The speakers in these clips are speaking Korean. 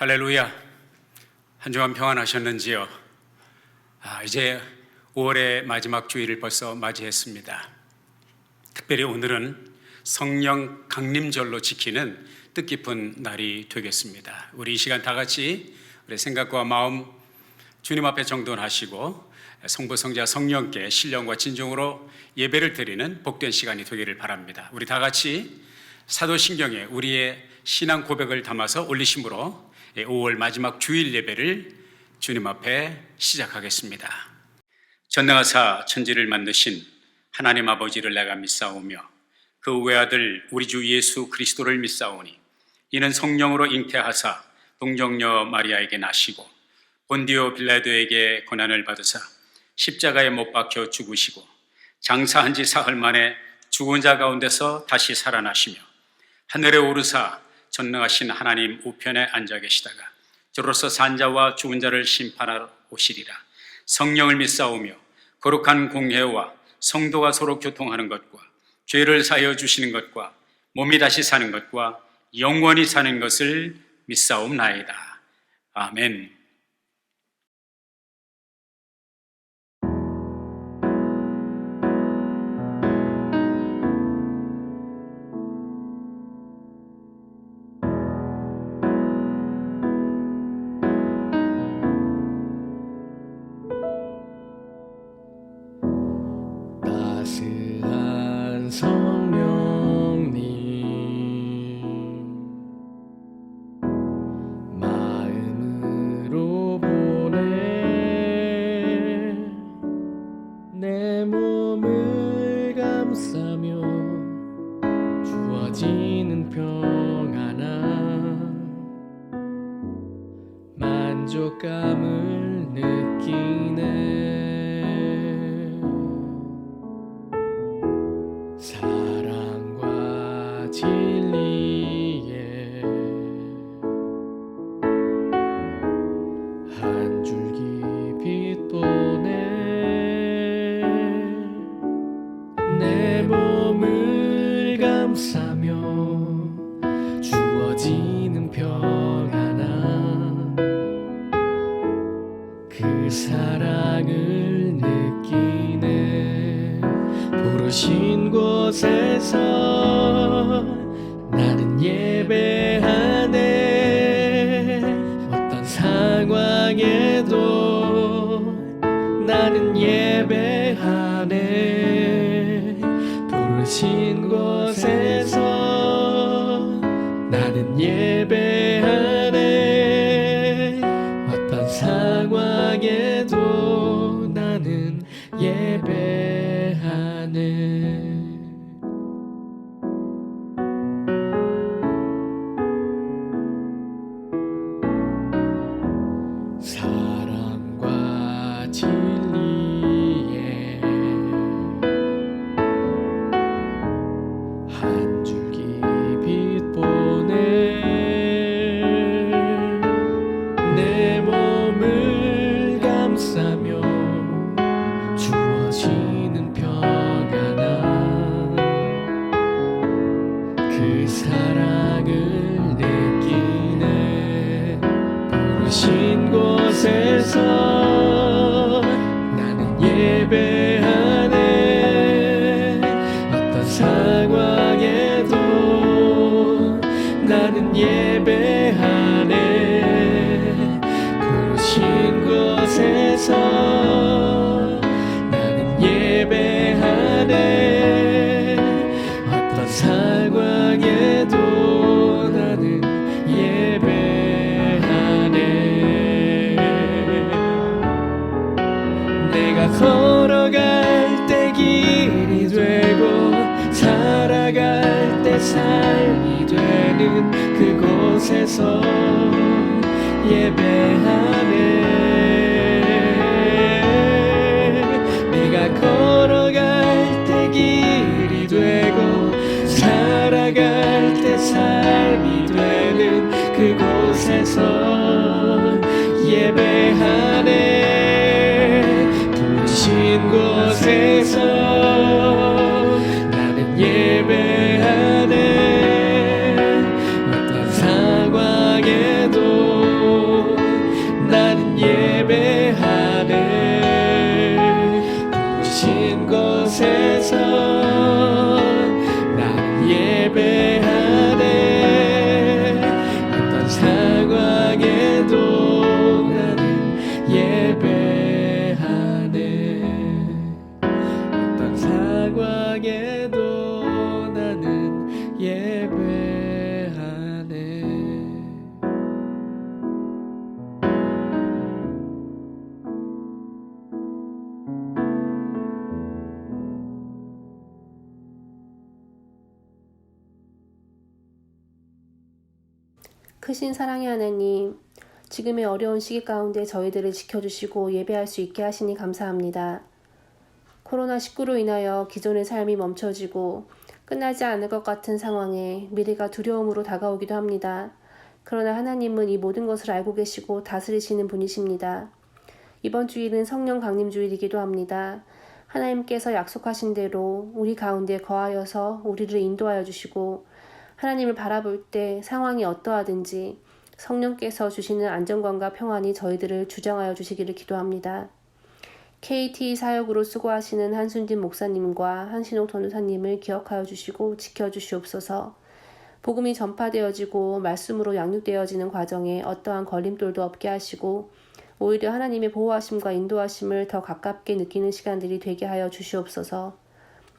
할렐루야. 한 주간 평안하셨는지요? 이제 5월의 마지막 주일을 벌써 맞이했습니다. 특별히 오늘은 성령 강림절로 지키는 뜻깊은 날이 되겠습니다. 우리 이 시간 다 같이 우리 생각과 마음 주님 앞에 정돈하시고 성부, 성자, 성령께 신령과 진정으로 예배를 드리는 복된 시간이 되기를 바랍니다. 우리 다 같이 사도신경에 우리의 신앙 고백을 담아서 올리심으로 5월 마지막 주일 예배를 주님 앞에 시작하겠습니다. 전능하사 천지를 만드신 하나님 아버지를 내가 믿사오며 그 외아들 우리 주 예수 그리스도를 믿사오니 이는 성령으로 잉태하사 동정녀 마리아에게 나시고 본디오 빌라도에게 고난을 받으사 십자가에 못 박혀 죽으시고 장사한 지 사흘 만에 죽은 자 가운데서 다시 살아나시며 하늘에 오르사 전능하신 하나님 우편에 앉아 계시다가 저로서 산자와 죽은 자를 심판하러 오시리라. 성령을 믿사오며 거룩한 공회와 성도가 서로 교통하는 것과 죄를 사하여 주시는 것과 몸이 다시 사는 것과 영원히 사는 것을 믿사옵나이다. 아멘. 따스한 성령님 마음으로 보내 내 몸을 감싸며 주어지는 평안함 만족감을 느끼네. 사랑과 진리에 한 줄기 빛 보내 내 몸을 감싸며 주어지는 평안함 그 사랑을 느끼네. 부르신 곳에서 나는 예배하네. 어떤 상황에도 나는 예배하네. 부르신 곳에서 나는 예배하네. 어떤 상황에도 나는 예배하네. 사랑과 진리에 한 줄기 빛 보내 내 몸을 감싸며 주어지는 평안함 그 사랑을 느끼네. 부르신 곳에서 나는 예배하네. 어떤 상황에도 나는 예배하네. 부르신 곳에서 나는 예배하네. 어떤 상황에도 나는 예배하네. 내가 걸어갈 때 길이 되고 살아갈 때 삶이 되는 그곳에서 예배하네. 내가 걸어갈 때 길이 되고 살아갈 때 삶이 되는 그곳에서 예배하네. 부르신 곳에서 나는 예배하네. 어떤 상황에도 광야에도 나는 예배하네. 크신 사랑의 하나님, 지금의 어려운 시기 가운데 저희들을 지켜주시고 예배할 수 있게 하시니 감사합니다. 코로나19로 인하여 기존의 삶이 멈춰지고 끝나지 않을 것 같은 상황에 미래가 두려움으로 다가오기도 합니다. 그러나 하나님은 이 모든 것을 알고 계시고 다스리시는 분이십니다. 이번 주일은 성령 강림 주일이기도 합니다. 하나님께서 약속하신 대로 우리 가운데 거하여서 우리를 인도하여 주시고 하나님을 바라볼 때 상황이 어떠하든지 성령께서 주시는 안정감과 평안이 저희들을 주장하여 주시기를 기도합니다. KT 사역으로 수고하시는 한순진 목사님과 한신옥 전도사님을 기억하여 주시고 지켜주시옵소서. 복음이 전파되어지고 말씀으로 양육되어지는 과정에 어떠한 걸림돌도 없게 하시고 오히려 하나님의 보호하심과 인도하심을 더 가깝게 느끼는 시간들이 되게 하여 주시옵소서.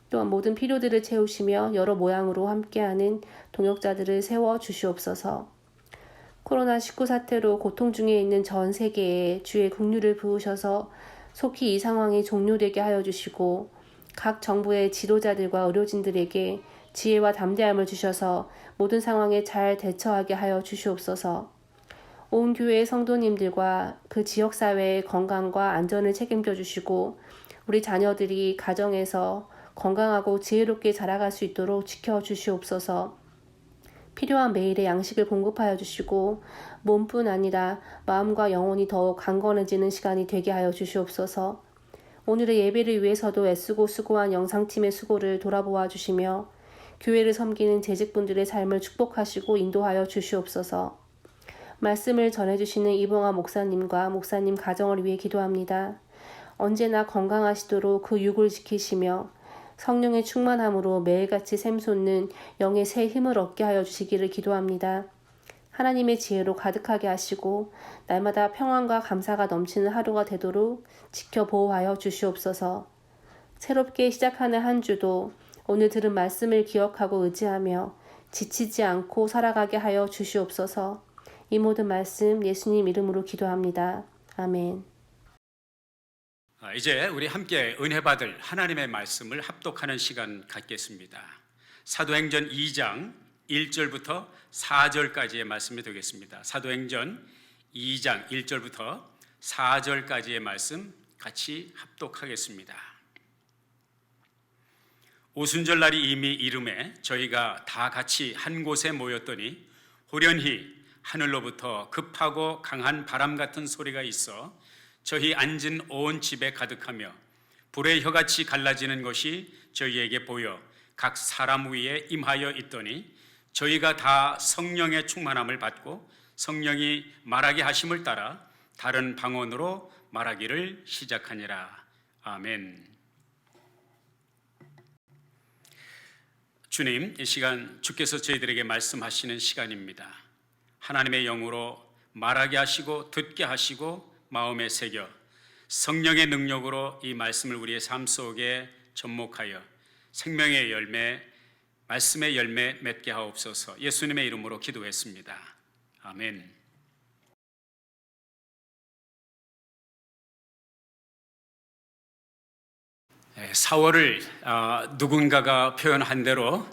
또한 모든 필요들을 채우시며 여러 모양으로 함께하는 동역자들을 세워 주시옵소서. 코로나19 사태로 고통 중에 있는 전 세계에 주의 긍휼을 부으셔서 속히 이 상황이 종료되게 하여 주시고 각 정부의 지도자들과 의료진들에게 지혜와 담대함을 주셔서 모든 상황에 잘 대처하게 하여 주시옵소서. 온 교회의 성도님들과 그 지역사회의 건강과 안전을 책임져 주시고 우리 자녀들이 가정에서 건강하고 지혜롭게 자라갈 수 있도록 지켜주시옵소서. 필요한 매일의 양식을 공급하여 주시고 몸뿐 아니라 마음과 영혼이 더욱 강건해지는 시간이 되게 하여 주시옵소서. 오늘의 예배를 위해서도 애쓰고 수고한 영상팀의 수고를 돌아보아 주시며 교회를 섬기는 재직분들의 삶을 축복하시고 인도하여 주시옵소서. 말씀을 전해주시는 이봉아 목사님과 목사님 가정을 위해 기도합니다. 언제나 건강하시도록 그 육을 지키시며 성령의 충만함으로 매일같이 샘솟는 영의 새 힘을 얻게 하여 주시기를 기도합니다. 하나님의 지혜로 가득하게 하시고 날마다 평안과 감사가 넘치는 하루가 되도록 지켜 보호하여 주시옵소서. 새롭게 시작하는 한 주도 오늘 들은 말씀을 기억하고 의지하며 지치지 않고 살아가게 하여 주시옵소서. 이 모든 말씀 예수님 이름으로 기도합니다. 아멘. 이제 우리 함께 은혜 받을 하나님의 말씀을 합독하는 시간 갖겠습니다. 사도행전 2장 1절부터 4절까지의 말씀이 되겠습니다. 사도행전 2장 1절부터 4절까지의 말씀 같이 합독하겠습니다. 오순절 날이 이미 이름에 저희가 다 같이 한 곳에 모였더니 호련히 하늘로부터 급하고 강한 바람 같은 소리가 있어 저희 앉은 온 집에 가득하며 불의 혀같이 갈라지는 것이 저희에게 보여 각 사람 위에 임하여 있더니 저희가 다 성령의 충만함을 받고 성령이 말하게 하심을 따라 다른 방언으로 말하기를 시작하니라. 아멘. 주님, 이 시간 주께서 저희들에게 말씀하시는 시간입니다. 하나님의 영으로 말하게 하시고 듣게 하시고 마음에 새겨 성령의 능력으로 이 말씀을 우리의 삶 속에 접목하여 생명의 열매, 말씀의 열매 맺게 하옵소서. 예수님의 이름으로 기도했습니다. 아멘. 4월을 누군가가 표현한 대로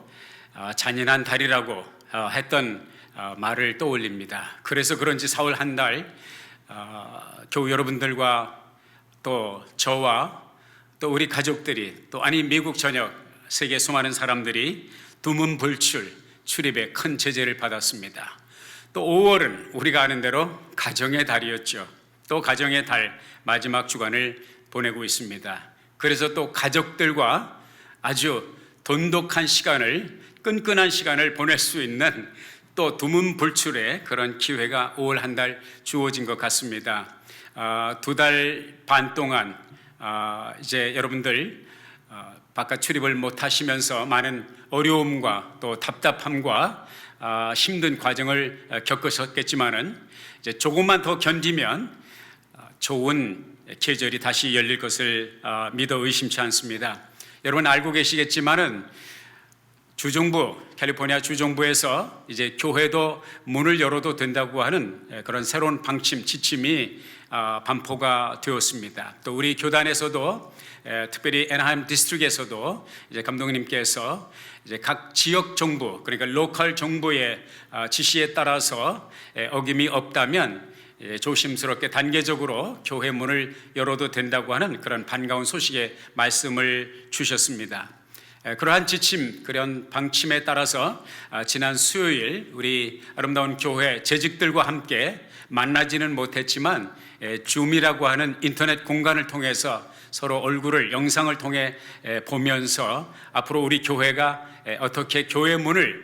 잔인한 달이라고 했던 말을 떠올립니다. 그래서 그런지 4월 한 달 교우 여러분들과 또 저와 또 우리 가족들이 또 아니 미국 전역 세계 수많은 사람들이 두문불출 출입에 큰 제재를 받았습니다. 또 5월은 우리가 아는 대로 가정의 달이었죠. 또 가정의 달 마지막 주간을 보내고 있습니다. 그래서 또 가족들과 아주 돈독한 시간을 끈끈한 시간을 보낼 수 있는 또 두문불출의 그런 기회가 5월 한 달 주어진 것 같습니다. 2달 반 동안 이제 여러분들 바깥 출입을 못 하시면서 많은 어려움과 또 답답함과 힘든 과정을 겪으셨겠지만은 이제 조금만 더 견디면 좋은 계절이 다시 열릴 것을 믿어 의심치 않습니다. 여러분 알고 계시겠지만은 주정부, 캘리포니아 주정부에서 이제 교회도 문을 열어도 된다고 하는 그런 새로운 방침, 지침이 반포가 되었습니다. 또 우리 교단에서도 특별히 애나하임 디스트릭에서도 이제 감독님께서 이제 각 지역 정부, 그러니까 로컬 정부의 지시에 따라서 어김이 없다면 조심스럽게 단계적으로 교회 문을 열어도 된다고 하는 그런 반가운 소식의 말씀을 주셨습니다. 그러한 지침, 그런 방침에 따라서 지난 수요일 우리 아름다운 교회 재직들과 함께 만나지는 못했지만 줌이라고 하는 인터넷 공간을 통해서 서로 얼굴을 영상을 통해 보면서 앞으로 우리 교회가 어떻게 교회 문을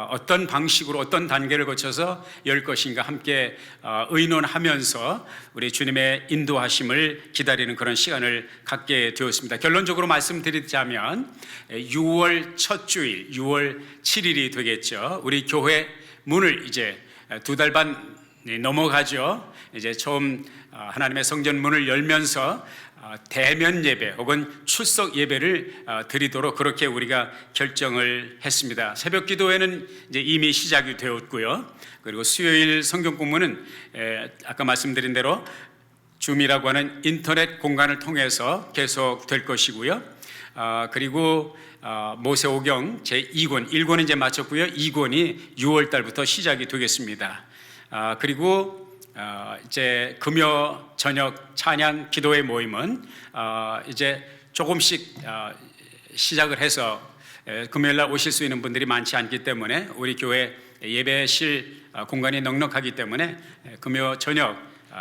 어떤 방식으로 어떤 단계를 거쳐서 열 것인가 함께 의논하면서 우리 주님의 인도하심을 기다리는 그런 시간을 갖게 되었습니다. 결론적으로 말씀드리자면 6월 첫 주일, 6월 7일이 되겠죠. 우리 교회 문을 이제 2달 반 넘어가죠. 이제 처음 하나님의 성전 문을 열면서 대면 예배 혹은 출석 예배를 드리도록 그렇게 우리가 결정을 했습니다. 새벽 기도회는 이제 이미 시작이 되었고요. 그리고 수요일 성경 공부는 아까 말씀드린 대로 줌이라고 하는 인터넷 공간을 통해서 계속 될 것이고요. 그리고 모세오경 제2권, 1권은 이제 마쳤고요. 2권이 6월 달부터 시작이 되겠습니다. 그리고 이제 금요 저녁 찬양 기도회 모임은 이제 조금씩 시작을 해서 금요일 날 오실 수 있는 분들이 많지 않기 때문에 우리 교회 예배실 공간이 넉넉하기 때문에 금요 저녁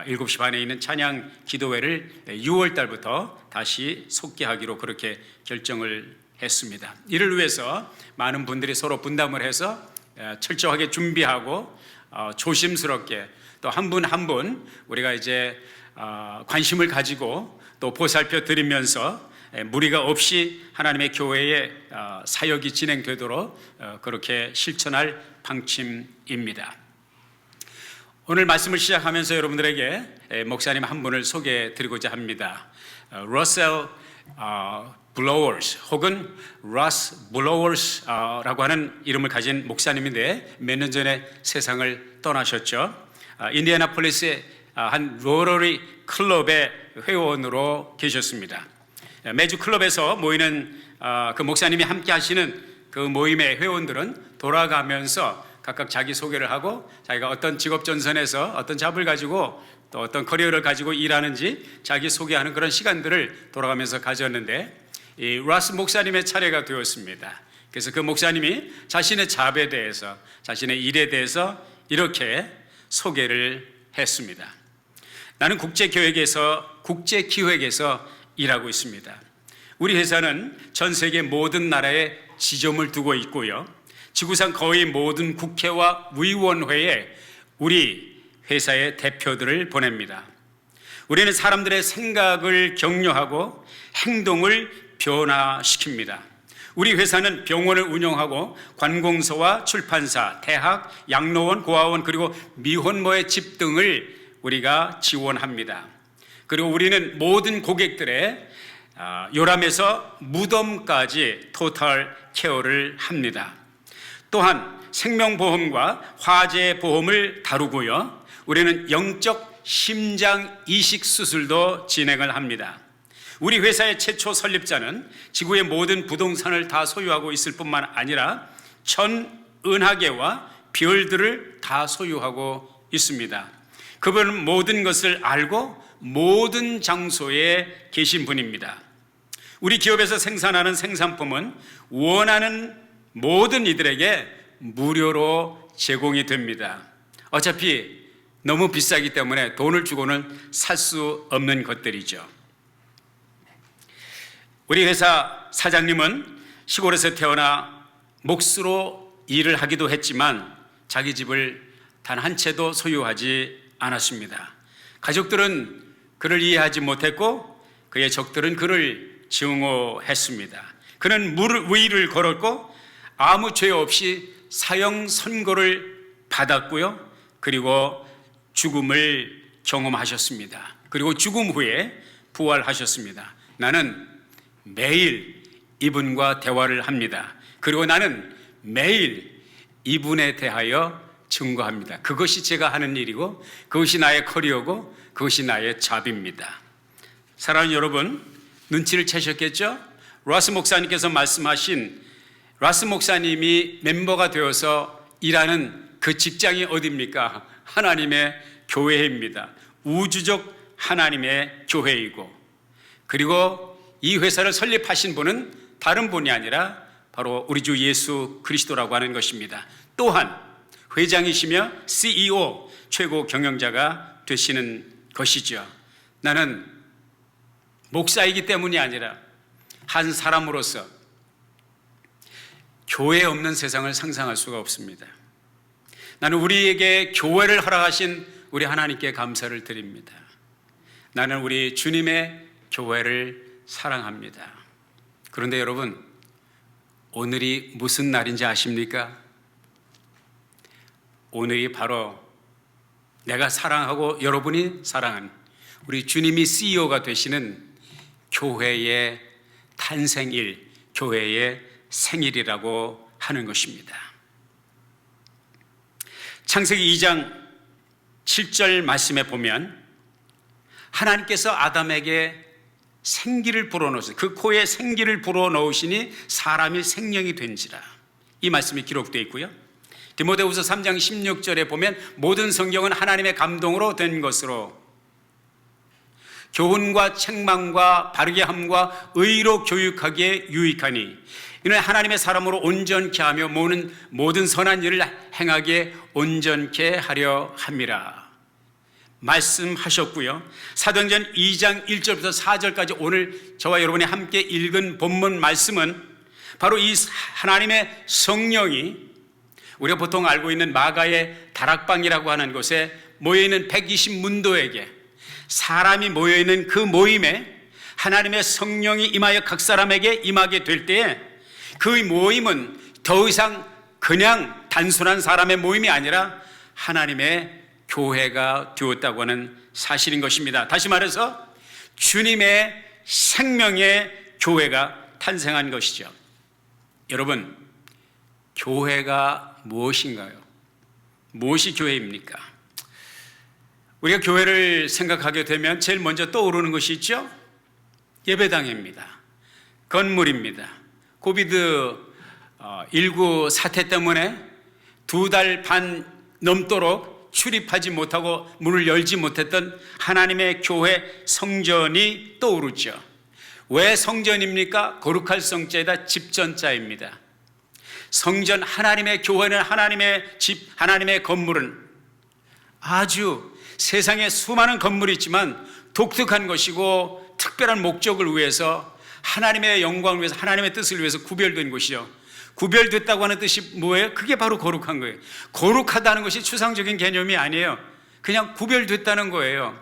7시 반에 있는 찬양 기도회를 6월 달부터 다시 속개하기로 그렇게 결정을 했습니다. 이를 위해서 많은 분들이 서로 분담을 해서 철저하게 준비하고 조심스럽게 또 한 분 한 분 우리가 이제 관심을 가지고 또 보살펴 드리면서 무리가 없이 하나님의 교회의 사역이 진행되도록 그렇게 실천할 방침입니다. 오늘 말씀을 시작하면서 여러분들에게 목사님 한 분을 소개해 드리고자 합니다. 러셀 블로워스 혹은 러스 블로워스라고 하는 이름을 가진 목사님인데 몇 년 전에 세상을 떠나셨죠. 인디애나폴리스의 한 로러리 클럽의 회원으로 계셨습니다. 매주 클럽에서 모이는 그 목사님이 함께 하시는 그 모임의 회원들은 돌아가면서 각각 자기 소개를 하고 자기가 어떤 직업 전선에서 어떤 잡을 가지고 또 어떤 커리어를 가지고 일하는지 자기 소개하는 그런 시간들을 돌아가면서 가졌는데 이 러스 목사님의 차례가 되었습니다. 그래서 그 목사님이 자신의 잡에 대해서 자신의 일에 대해서 이렇게 소개를 했습니다. 나는 국제기획에서 일하고 있습니다. 우리 회사는 전 세계 모든 나라에 지점을 두고 있고요. 지구상 거의 모든 국회와 위원회에 우리 회사의 대표들을 보냅니다. 우리는 사람들의 생각을 격려하고 행동을 변화시킵니다. 우리 회사는 병원을 운영하고 관공서와 출판사, 대학, 양로원, 고아원 그리고 미혼모의 집 등을 우리가 지원합니다. 그리고 우리는 모든 고객들의 요람에서 무덤까지 토탈 케어를 합니다. 또한 생명보험과 화재보험을 다루고요. 우리는 영적 심장 이식 수술도 진행을 합니다. 우리 회사의 최초 설립자는 지구의 모든 부동산을 다 소유하고 있을 뿐만 아니라 천은하계와 별들을 다 소유하고 있습니다. 그분은 모든 것을 알고 모든 장소에 계신 분입니다. 우리 기업에서 생산하는 생산품은 원하는 모든 이들에게 무료로 제공이 됩니다. 어차피 너무 비싸기 때문에 돈을 주고는 살 수 없는 것들이죠. 우리 회사 사장님은 시골에서 태어나 몫으로 일을 하기도 했지만 자기 집을 단 한 채도 소유하지 않았습니다. 가족들은 그를 이해하지 못했고 그의 적들은 그를 증오했습니다. 그는 위를 걸었고 아무 죄 없이 사형 선고를 받았고요. 그리고 죽음을 경험하셨습니다. 그리고 죽음 후에 부활하셨습니다. 나는 매일 이분과 대화를 합니다. 그리고 나는 매일 이분에 대하여 증거합니다. 그것이 제가 하는 일이고 그것이 나의 커리어고 그것이 나의 잡입니다. 사랑하는 여러분, 눈치를 채셨겠죠? 라스 목사님께서 말씀하신 라스 목사님이 멤버가 되어서 일하는 그 직장이 어디입니까? 하나님의 교회입니다. 우주적 하나님의 교회이고, 그리고 이 회사를 설립하신 분은 다른 분이 아니라 바로 우리 주 예수 그리스도라고 하는 것입니다. 또한 회장이시며 CEO, 최고 경영자가 되시는 것이죠. 나는 목사이기 때문이 아니라 한 사람으로서 교회 없는 세상을 상상할 수가 없습니다. 나는 우리에게 교회를 허락하신 우리 하나님께 감사를 드립니다. 나는 우리 주님의 교회를 사랑합니다. 그런데 여러분, 오늘이 무슨 날인지 아십니까? 오늘이 바로 내가 사랑하고 여러분이 사랑한 우리 주님이 CEO가 되시는 교회의 탄생일, 교회의 생일이라고 하는 것입니다. 창세기 2장 7절 말씀에 보면 하나님께서 아담에게 생기를 불어넣으시니 그 코에 생기를 불어넣으시니 사람이 생명이 된지라, 이 말씀이 기록되어 있고요. 디모데후서 3장 16절에 보면 모든 성경은 하나님의 감동으로 된 것으로 교훈과 책망과 바르게 함과 의로 교육하기에 유익하니 이는 하나님의 사람으로 온전케 하며 모든 선한 일을 행하기에 온전케 하려 함이라 말씀하셨고요. 사도행전 2장 1절부터 4절까지 오늘 저와 여러분이 함께 읽은 본문 말씀은 바로 이 하나님의 성령이 우리가 보통 알고 있는 마가의 다락방이라고 하는 곳에 모여있는 120문도에게, 사람이 모여있는 그 모임에 하나님의 성령이 임하여 각 사람에게 임하게 될 때에 그 모임은 더 이상 그냥 단순한 사람의 모임이 아니라 하나님의 교회가 되었다고 하는 사실인 것입니다. 다시 말해서 주님의 생명의 교회가 탄생한 것이죠. 여러분, 교회가 무엇인가요? 무엇이 교회입니까? 우리가 교회를 생각하게 되면 제일 먼저 떠오르는 것이 있죠? 예배당입니다. 건물입니다. 코비드19 사태 때문에 2달 반 넘도록 출입하지 못하고 문을 열지 못했던 하나님의 교회 성전이 떠오르죠. 왜 성전입니까? 거룩할 성자에다 집전자입니다. 성전, 하나님의 교회는 하나님의 집, 하나님의 건물은 아주 세상에 수많은 건물이 있지만 독특한 것이고 특별한 목적을 위해서 하나님의 영광을 위해서, 하나님의 뜻을 위해서 구별된 곳이죠. 구별됐다고 하는 뜻이 뭐예요? 그게 바로 거룩한 거예요. 거룩하다는 것이 추상적인 개념이 아니에요. 그냥 구별됐다는 거예요.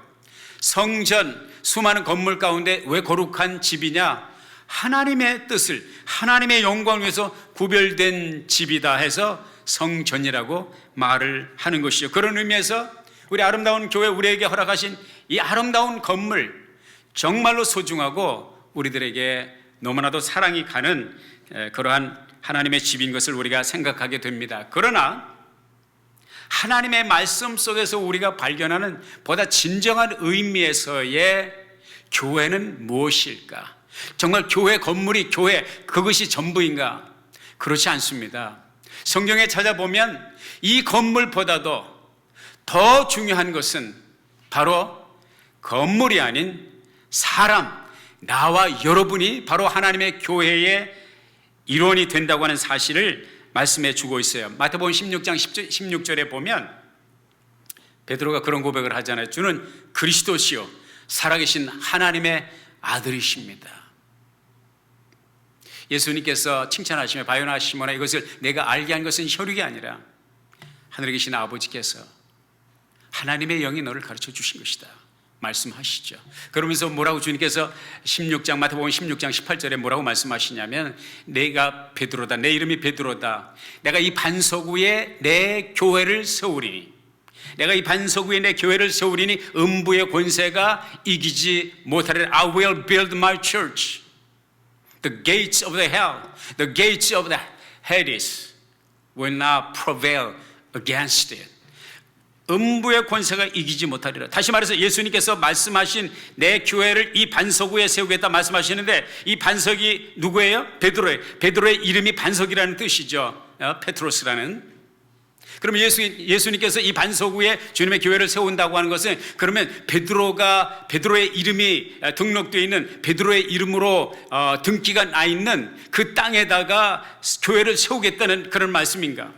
성전, 수많은 건물 가운데 왜 거룩한 집이냐? 하나님의 뜻을, 하나님의 영광을 위해서 구별된 집이다 해서 성전이라고 말을 하는 것이죠. 그런 의미에서 우리 아름다운 교회, 우리에게 허락하신 이 아름다운 건물, 정말로 소중하고 우리들에게 너무나도 사랑이 가는 그러한 하나님의 집인 것을 우리가 생각하게 됩니다. 그러나 하나님의 말씀 속에서 우리가 발견하는 보다 진정한 의미에서의 교회는 무엇일까? 정말 교회 건물이 교회, 그것이 전부인가? 그렇지 않습니다. 성경에 찾아보면 이 건물보다도 더 중요한 것은 바로 건물이 아닌 사람, 나와 여러분이 바로 하나님의 교회의 일원이 된다고 하는 사실을 말씀해 주고 있어요. 마태복음 16장 16절에 보면 베드로가 그런 고백을 하잖아요. 주는 그리스도시요 살아계신 하나님의 아들이십니다. 예수님께서 칭찬하시며 바요나시모나 이것을 내가 알게 한 것은 혈육이 아니라 하늘에 계신 아버지께서 하나님의 영이 너를 가르쳐 주신 것이다 말씀하시죠. 그러면서 뭐라고 주님께서 16장 마태복음 16장 18절에 뭐라고 말씀하시냐면 내가 베드로다, 내 이름이 베드로다, 내가 이 반석 위에 내 교회를 세우리니, 내가 이 반석 위에 내 교회를 세우리니 음부의 권세가 이기지 못하리라. I will build my church. The gates of the hell, the gates of the Hades will not prevail against it. 음부의 권세가 이기지 못하리라. 다시 말해서 예수님께서 말씀하신 내 교회를 이 반석 위에 세우겠다 말씀하시는데 이 반석이 누구예요? 베드로예요. 베드로의 이름이 반석이라는 뜻이죠. 페트로스라는. 그럼 예수님께서 이 반석 위에 주님의 교회를 세운다고 하는 것은 그러면 베드로의 이름이 등록되어 있는 베드로의 이름으로 등기가 나 있는 그 땅에다가 교회를 세우겠다는 그런 말씀인가?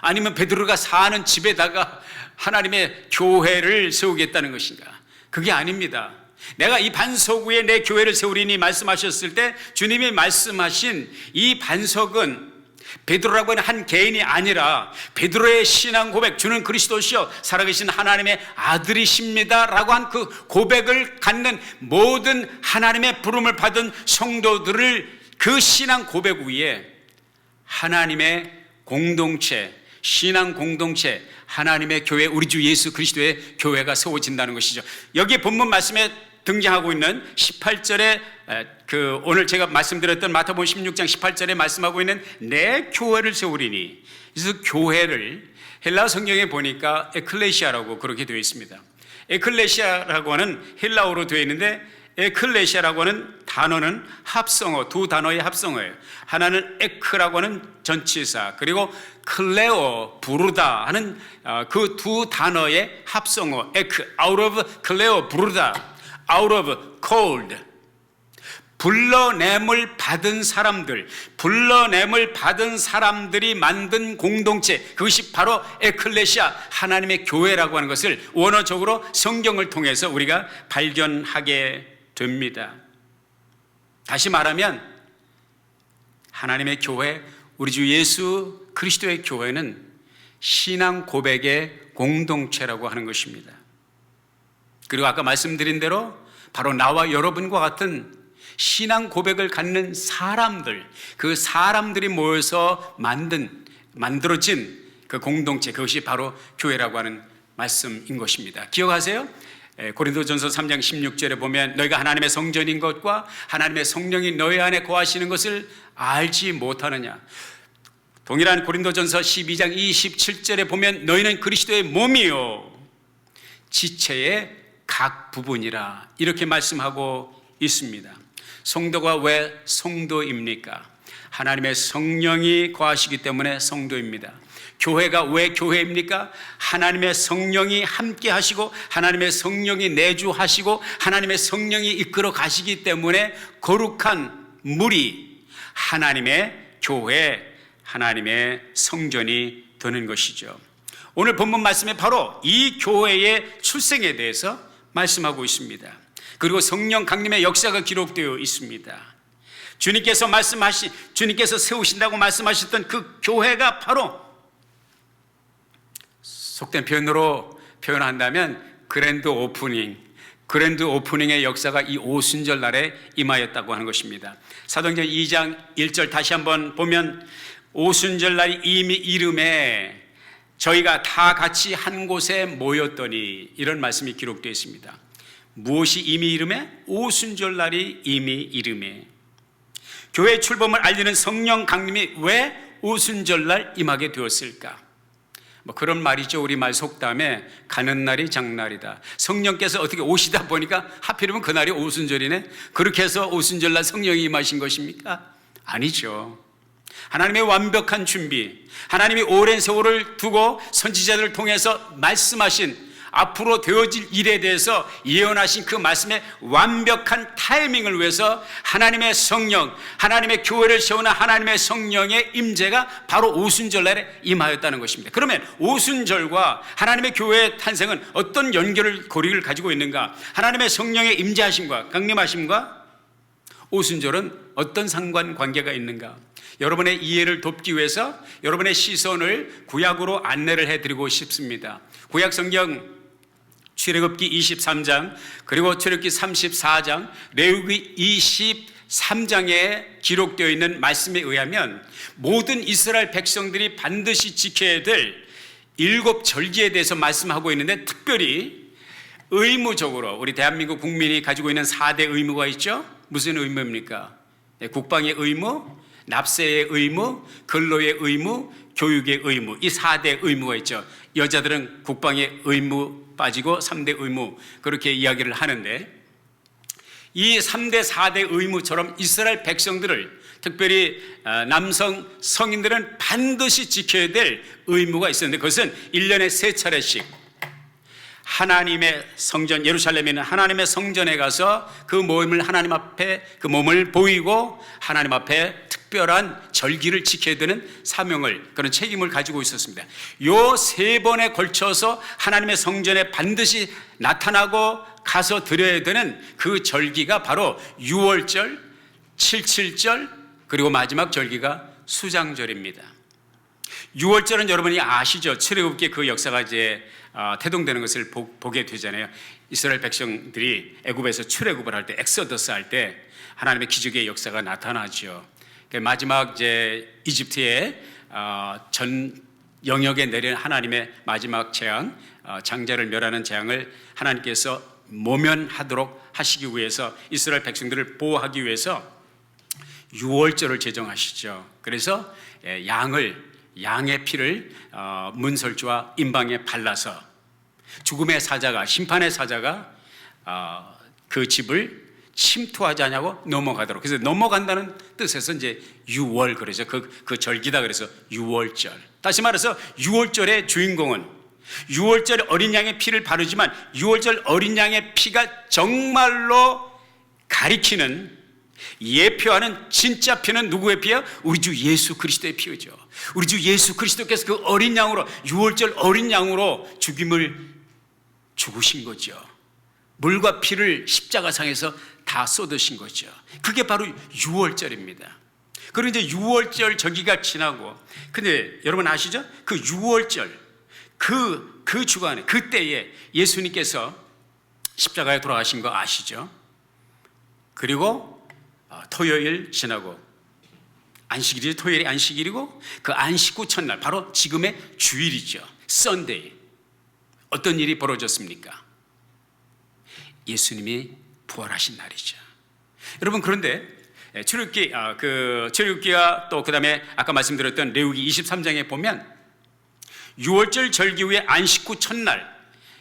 아니면 베드로가 사는 집에다가 하나님의 교회를 세우겠다는 것인가? 그게 아닙니다. 내가 이 반석 위에 내 교회를 세우리니 말씀하셨을 때 주님이 말씀하신 이 반석은 베드로라고 하는 한 개인이 아니라 베드로의 신앙 고백, 주는 그리스도시요 살아계신 하나님의 아들이십니다 라고 한 그 고백을 갖는 모든 하나님의 부름을 받은 성도들을 그 신앙 고백 위에 하나님의 공동체, 신앙 공동체, 하나님의 교회, 우리 주 예수 그리스도의 교회가 세워진다는 것이죠. 여기 본문 말씀에 등장하고 있는 18절에 오늘 제가 말씀드렸던 마태복음 16장 18절에 말씀하고 있는 내 교회를 세우리니, 그래서 교회를 헬라 성경에 보니까 에클레시아라고 그렇게 되어 있습니다. 에클레시아라고 하는 헬라어로 되어 있는데 에클레시아라고 하는 단어는 합성어, 두 단어의 합성어예요. 하나는 에크라고 하는 전치사, 그리고 클레오, 부르다 하는 그 두 단어의 합성어, 에크, out of 클레오, 부르다, out of cold, 불러냄을 받은 사람들, 불러냄을 받은 사람들이 만든 공동체, 그것이 바로 에클레시아, 하나님의 교회라고 하는 것을 원어적으로 성경을 통해서 우리가 발견하게 됩니다. 다시 말하면 하나님의 교회, 우리 주 예수 그리스도의 교회는 신앙 고백의 공동체라고 하는 것입니다. 그리고 아까 말씀드린 대로 바로 나와 여러분과 같은 신앙 고백을 갖는 사람들, 그 사람들이 모여서 만들어진 그 공동체, 그것이 바로 교회라고 하는 말씀인 것입니다. 기억하세요? 고린도전서 3장 16절에 보면 너희가 하나님의 성전인 것과 하나님의 성령이 너희 안에 거하시는 것을 알지 못하느냐. 동일한 고린도전서 12장 27절에 보면 너희는 그리스도의 몸이요 지체의 각 부분이라, 이렇게 말씀하고 있습니다. 성도가 왜 성도입니까? 하나님의 성령이 거하시기 때문에 성도입니다. 교회가 왜 교회입니까? 하나님의 성령이 함께 하시고 하나님의 성령이 내주하시고 하나님의 성령이 이끌어 가시기 때문에 거룩한 무리, 하나님의 교회, 하나님의 성전이 되는 것이죠. 오늘 본문 말씀에 바로 이 교회의 출생에 대해서 말씀하고 있습니다. 그리고 성령 강림의 역사가 기록되어 있습니다. 주님께서 세우신다고 말씀하셨던 그 교회가 바로 속된 표현으로 표현한다면 그랜드 오프닝의 역사가 이 오순절 날에 임하였다고 하는 것입니다. 사도행전 2장 1절 다시 한번 보면 오순절 날 이미 이름에 저희가 다 같이 한 곳에 모였더니, 이런 말씀이 기록되어 있습니다. 무엇이 이미 이름에? 오순절 날이 이미 이름에. 교회의 출범을 알리는 성령 강림이 왜 오순절 날 임하게 되었을까? 그런 말이죠. 우리말 속담에 가는 날이 장날이다. 성령께서 어떻게 오시다 보니까 하필이면 그날이 오순절이네. 그렇게 해서 오순절 날 성령이 임하신 것입니까? 아니죠. 하나님의 완벽한 준비, 하나님이 오랜 세월을 두고 선지자들을 통해서 말씀하신 앞으로 되어질 일에 대해서 예언하신 그 말씀의 완벽한 타이밍을 위해서 하나님의 성령, 하나님의 교회를 세우는 하나님의 성령의 임재가 바로 오순절날에 임하였다는 것입니다. 그러면 오순절과 하나님의 교회의 탄생은 어떤 고리를 가지고 있는가? 하나님의 성령의 임재하심과 강림하심과 오순절은 어떤 상관관계가 있는가? 여러분의 이해를 돕기 위해서 여러분의 시선을 구약으로 안내를 해드리고 싶습니다. 구약 성경 출애굽기 23장, 그리고 출애굽기 34장, 레위기 23장에 기록되어 있는 말씀에 의하면 모든 이스라엘 백성들이 반드시 지켜야 될 7절기에 대해서 말씀하고 있는데, 특별히 의무적으로 우리 대한민국 국민이 가지고 있는 4대 의무가 있죠. 무슨 의무입니까? 국방의 의무, 납세의 의무, 근로의 의무, 교육의 의무, 이 4대 의무가 있죠. 여자들은 국방의 의무 빠지고 3대 의무, 그렇게 이야기를 하는데, 이 3대 4대 의무처럼 이스라엘 백성들을, 특별히 남성 성인들은 반드시 지켜야 될 의무가 있었는데, 그것은 1년에 3차례씩 하나님의 성전, 예루살렘에 있는 하나님의 성전에 가서 그 몸을 하나님 앞에, 그 몸을 보이고 하나님 앞에 특별한 절기를 지켜야 되는 사명을, 그런 책임을 가지고 있었습니다. 요 3번에 걸쳐서 하나님의 성전에 반드시 나타나고 가서 드려야 되는 그 절기가 바로 6월절, 77절, 그리고 마지막 절기가 수장절입니다. 6월절은 여러분이 아시죠? 출애굽기의 그 역사가 이제 태동되는 것을 보게 되잖아요. 이스라엘 백성들이 애굽에서 출애굽을 할 때, 엑소더스 할 때 하나님의 기적의 역사가 나타나죠. 마지막 이제 이집트의 전 영역에 내린 하나님의 마지막 재앙, 장자를 멸하는 재앙을 하나님께서 모면하도록 하시기 위해서, 이스라엘 백성들을 보호하기 위해서 6월절을 제정하시죠. 그래서 양의 피를 문설주와 임방에 발라서 죽음의 사자가, 심판의 사자가 그 집을 침투하지 않냐고 넘어가도록. 그래서 넘어간다는 뜻에서 이제 6월, 그러죠. 그 절기다. 그래서 6월절. 다시 말해서 6월절의 주인공은 6월절 어린 양의 피를 바르지만 6월절 어린 양의 피가 정말로 가리키는, 예표하는 진짜 피는 누구의 피야? 우리 주 예수 그리스도의 피죠. 우리 주 예수 그리스도께서 그 어린 양으로, 6월절 어린 양으로 죽으신 거죠. 물과 피를 십자가상에서 다 쏟으신 거죠. 그게 바로 6월절입니다. 그리고 이제 6월절 절기가 지나고, 근데 여러분 아시죠? 그 6월절, 그 주간에, 그때에 예수님께서 십자가에 돌아가신 거 아시죠? 그리고 토요일 지나고, 안식일이, 토요일이 안식일이고, 그 안식 후 첫날, 바로 지금의 주일이죠. 썬데이. 어떤 일이 벌어졌습니까? 예수님이 부활하신 날이죠. 여러분, 그런데 출애굽기와 또 그다음에 아까 말씀드렸던 레위기 23장에 보면 6월절 절기 후에 안식 후 첫날,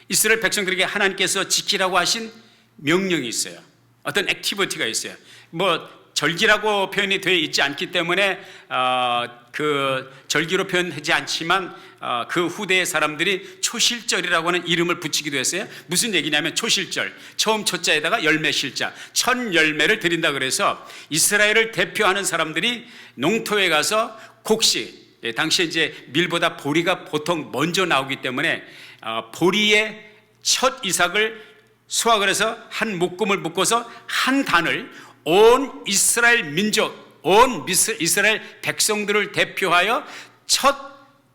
이스라엘 백성들에게 하나님께서 지키라고 하신 명령이 있어요. 어떤 액티비티가 있어요. 절기라고 표현이 되어 있지 않기 때문에 그 절기로 표현하지 않지만 그 후대의 사람들이 초실절이라고 하는 이름을 붙이기도 했어요. 무슨 얘기냐면, 초실절, 처음 초자에다가 열매 실자, 첫 열매를 드린다. 그래서 이스라엘을 대표하는 사람들이 농토에 가서 곡식, 당시에 이제 밀보다 보리가 보통 먼저 나오기 때문에 보리의 첫 이삭을 수확을 해서 한 묶음을 묶어서 한 단을 온 이스라엘 민족, 온 이스라엘 백성들을 대표하여 첫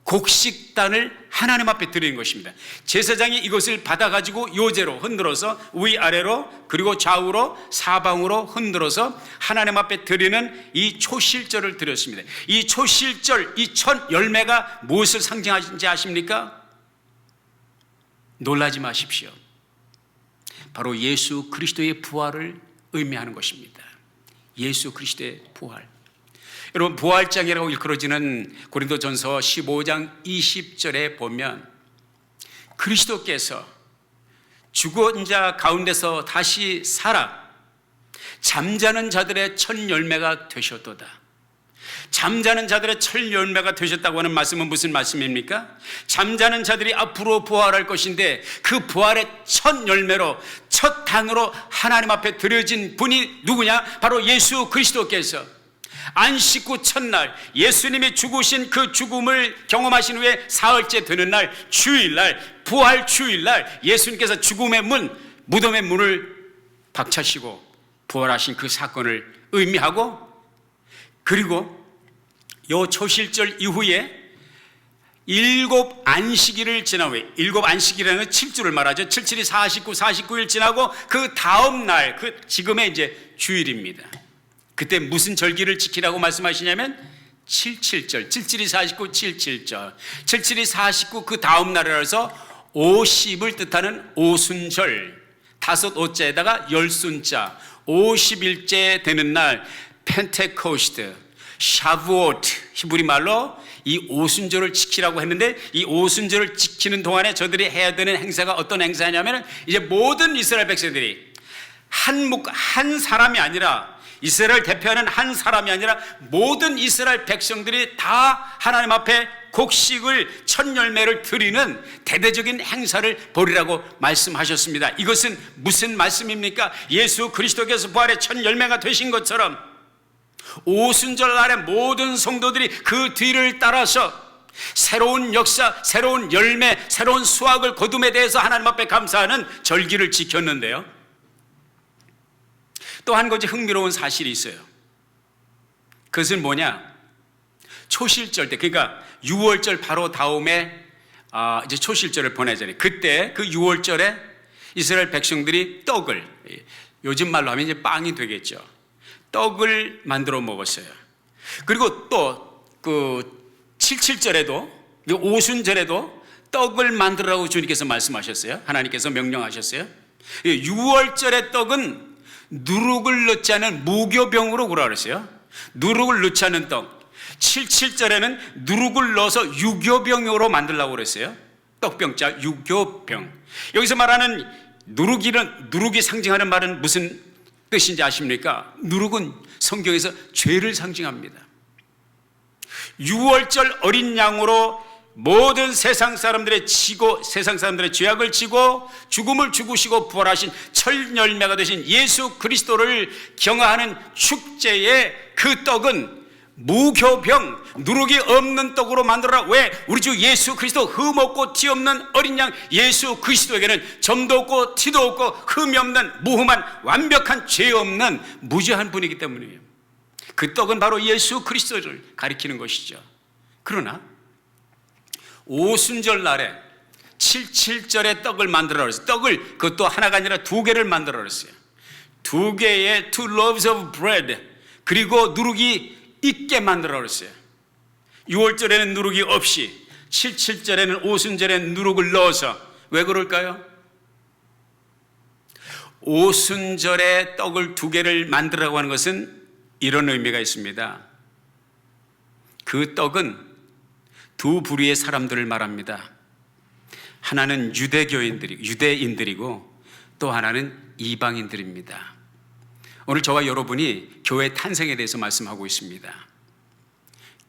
곡식단을 하나님 앞에 드리는 것입니다. 제사장이 이것을 받아가지고 요제로 흔들어서 위아래로, 그리고 좌우로, 사방으로 흔들어서 하나님 앞에 드리는 이 초실절을 드렸습니다. 이 초실절, 이 첫 열매가 무엇을 상징하는지 아십니까? 놀라지 마십시오. 바로 예수 그리스도의 부활을 의미하는 것입니다. 예수 그리스도의 부활. 여러분, 부활장이라고 일컬어지는 고린도전서 15장 20절에 보면 그리스도께서 죽은 자 가운데서 다시 살아 잠자는 자들의 첫 열매가 되셨도다. 잠자는 자들의 첫 열매가 되셨다고 하는 말씀은 무슨 말씀입니까? 잠자는 자들이 앞으로 부활할 것인데, 그 부활의 첫 열매로, 첫 단으로 하나님 앞에 드려진 분이 누구냐? 바로 예수 그리스도께서 안식 후 첫날, 예수님이 죽으신 그 죽음을 경험하신 후에 사흘째 되는 날, 주일날, 부활 주일날, 예수님께서 죽음의 문, 무덤의 문을 박차시고 부활하신 그 사건을 의미하고, 그리고 요 초실절 이후에 7 안식일을 지난 후에, 7 안식일이라는 건 7주를 말하죠. 77이 49, 49일 지나고 그 다음 날, 그 지금의 이제 주일입니다. 그때 무슨 절기를 지키라고 말씀하시냐면 77절, 77이 49, 77절, 77이 49 그 다음 날이라서 50을 뜻하는 오순절, 5 오자에다가 열순자, 50일째 되는 날, 펜테코스트, 샤브오트, 히브리 말로 이 오순절을 지키라고 했는데, 이 오순절을 지키는 동안에 저들이 해야 되는 행사가 어떤 행사냐면, 이제 모든 이스라엘 백성들이 한 사람이 아니라, 이스라엘 대표하는 한 사람이 아니라 모든 이스라엘 백성들이 다 하나님 앞에 곡식을 첫 열매를 드리는 대대적인 행사를 벌이라고 말씀하셨습니다. 이것은 무슨 말씀입니까? 예수 그리스도께서 부활의 첫 열매가 되신 것처럼 오순절 날에 모든 성도들이 그 뒤를 따라서 새로운 역사, 새로운 열매, 새로운 수확을 거둠에 대해서 하나님 앞에 감사하는 절기를 지켰는데요. 또 한 가지 흥미로운 사실이 있어요. 그것은 뭐냐? 초실절 때, 그러니까 6월절 바로 다음에 이제 초실절을 보내잖아요. 그때 그 6월절에 이스라엘 백성들이 떡을, 요즘 말로 하면 이제 빵이 되겠죠. 떡을 만들어 먹었어요. 그리고 또 그 77절에도, 오순절에도 떡을 만들라고 주님께서 말씀하셨어요. 하나님께서 명령하셨어요. 6월절의 떡은 누룩을 넣지 않은 무교병으로 구라 그랬어요. 누룩을 넣지 않은 떡. 77절에는 누룩을 넣어서 유교병으로 만들라고 그랬어요. 떡병자 유교병. 여기서 말하는 누룩이 상징하는 말은 무슨 뜻인지 아십니까? 누룩은 성경에서 죄를 상징합니다. 6월절 어린 양으로 모든 세상 사람들의 죄악을 지고 죽음을 죽으시고 부활하신 첫 열매가 되신 예수 그리스도를 경화하는 축제의 그 떡은 무교병, 누룩이 없는 떡으로 만들어라. 왜? 우리 주 예수 그리스도 흠 없고 티 없는 어린 양 예수 그리스도에게는 점도 없고 티도 없고 흠이 없는 무흠한 완벽한 죄 없는 무죄한 분이기 때문이에요. 그 떡은 바로 예수 그리스도를 가리키는 것이죠. 그러나 오순절 날에 77절에 떡을 만들어 그랬어요. 떡을 그것도 하나가 아니라 2개를 만들어 그랬어요. 2개의 2 loaves of bread, 그리고 누룩이 있게 만들어 그랬어요. 6월절에는 누룩이 없이 77절에는 오순절에 누룩을 넣어서. 왜 그럴까요? 오순절에 떡을 2개를 만들라고 하는 것은 이런 의미가 있습니다. 그 떡은 2 부류의 사람들을 말합니다. 하나는 유대인들이고 또 하나는 이방인들입니다. 오늘 저와 여러분이 교회 탄생에 대해서 말씀하고 있습니다.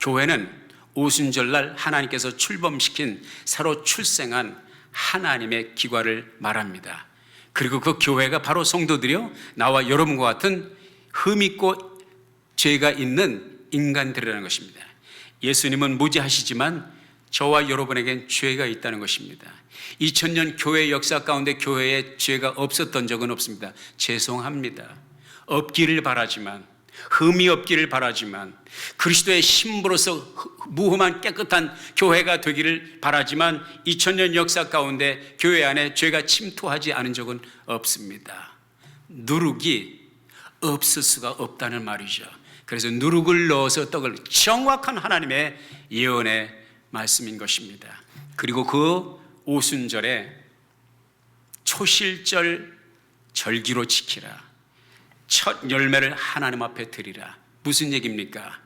교회는 오순절날 하나님께서 출범시킨 새로 출생한 하나님의 기과를 말합니다. 그리고 그 교회가 바로 성도들이요, 나와 여러분과 같은 흠 있고 죄가 있는 인간들이라는 것입니다. 예수님은 무죄하시지만 저와 여러분에겐 죄가 있다는 것입니다. 2000년 교회 역사 가운데 교회에 죄가 없었던 적은 없습니다. 죄송합니다. 없기를 바라지만, 흠이 없기를 바라지만, 그리스도의 신부로서 무흠한 깨끗한 교회가 되기를 바라지만 2000년 역사 가운데 교회 안에 죄가 침투하지 않은 적은 없습니다. 누룩이 없을 수가 없다는 말이죠. 그래서 누룩을 넣어서 떡을, 정확한 하나님의 예언의 말씀인 것입니다. 그리고 그 오순절에 초실절 절기로 지키라. 첫 열매를 하나님 앞에 드리라. 무슨 얘기입니까?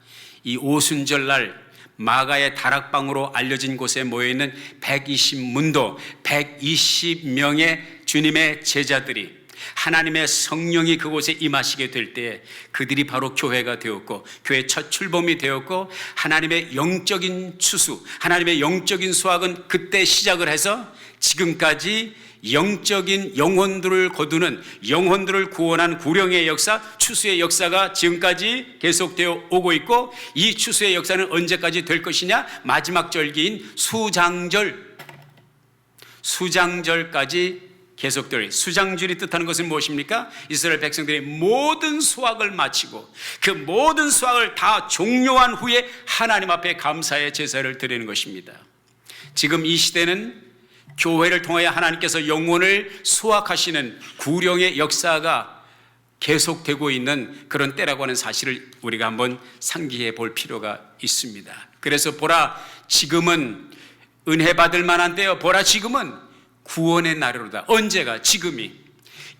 이 오순절 날 마가의 다락방으로 알려진 곳에 모여있는 120문도 120명의 주님의 제자들이, 하나님의 성령이 그곳에 임하시게 될 때 그들이 바로 교회가 되었고, 교회 첫 출범이 되었고, 하나님의 영적인 추수, 하나님의 영적인 수확은 그때 시작을 해서 지금까지 영적인 영혼들을 거두는, 영혼들을 구원한 구령의 역사, 추수의 역사가 지금까지 계속되어 오고 있고, 이 추수의 역사는 언제까지 될 것이냐? 마지막 절기인 수장절까지 계속될. 수장절이 뜻하는 것은 무엇입니까? 이스라엘 백성들이 모든 수확을 마치고 그 모든 수확을 다 종료한 후에 하나님 앞에 감사의 제사를 드리는 것입니다. 지금 이 시대는 교회를 통하여 하나님께서 영혼을 수확하시는 구령의 역사가 계속되고 있는 그런 때라고 하는 사실을 우리가 한번 상기해 볼 필요가 있습니다. 그래서 보라, 지금은 은혜 받을 만한 때요. 보라, 지금은 구원의 날이로다. 언제가? 지금이.